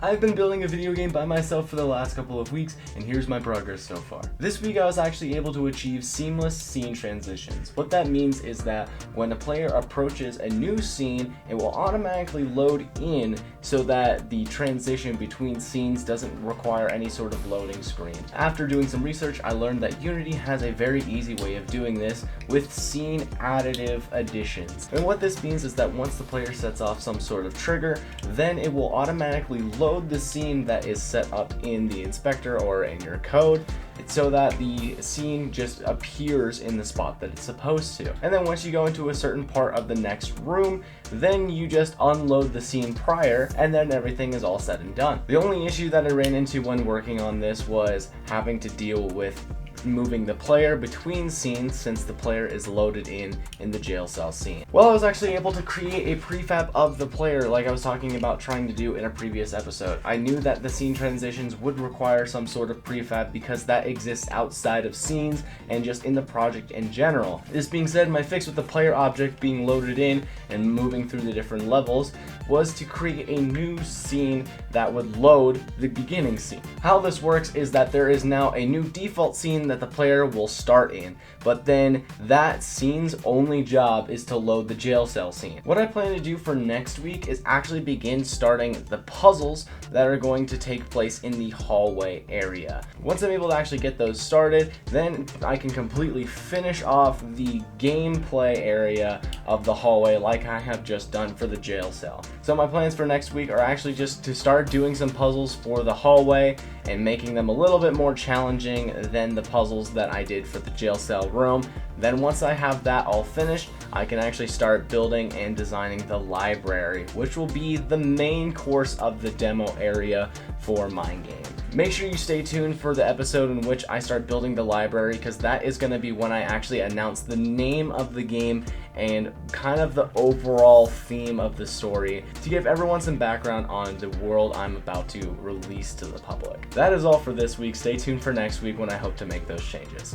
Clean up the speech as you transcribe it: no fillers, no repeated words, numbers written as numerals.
I've been building a video game by myself for the last couple of weeks, and here's my progress so far. This week I was actually able to achieve seamless scene transitions. What that means is that when a player approaches a new scene, it will automatically load in so that the transition between scenes doesn't require any sort of loading screen. After doing some research, I learned that Unity has a very easy way of doing this with scene additive additions. And what this means is that once the player sets off some sort of trigger, then it will automatically load the scene that is set up in the inspector or in your code, so that the scene just appears in the spot that it's supposed to. And then once you go into a certain part of the next room, then you just unload the scene prior, and then everything is all said and done. The only issue that I ran into when working on this was having to deal with moving the player between scenes since the player is loaded in the jail cell scene. Well, I was actually able to create a prefab of the player like I was talking about trying to do in a previous episode. I knew that the scene transitions would require some sort of prefab because that exists outside of scenes and just in the project in general. This being said, my fix with the player object being loaded in and moving through the different levels was to create a new scene that would load the beginning scene. How this works is that there is now a new default scene that the player will start in, but then that scene's only job is to load the jail cell scene. What I plan to do for next week is actually begin starting the puzzles that are going to take place in the hallway area. Once I'm able to actually get those started, then I can completely finish off the gameplay area of the hallway like I have just done for the jail cell. So my plans for next week are actually just to start doing some puzzles for the hallway and making them a little bit more challenging than the puzzles that I did for the jail cell room. Then once I have that all finished, I can actually start building and designing the library, which will be the main course of the demo area for Mind Game. Make sure you stay tuned for the episode in which I start building the library, because that is going to be when I actually announce the name of the game and kind of the overall theme of the story to give everyone some background on the world I'm about to release to the public. That is all for this week. Stay tuned for next week when I hope to make those changes.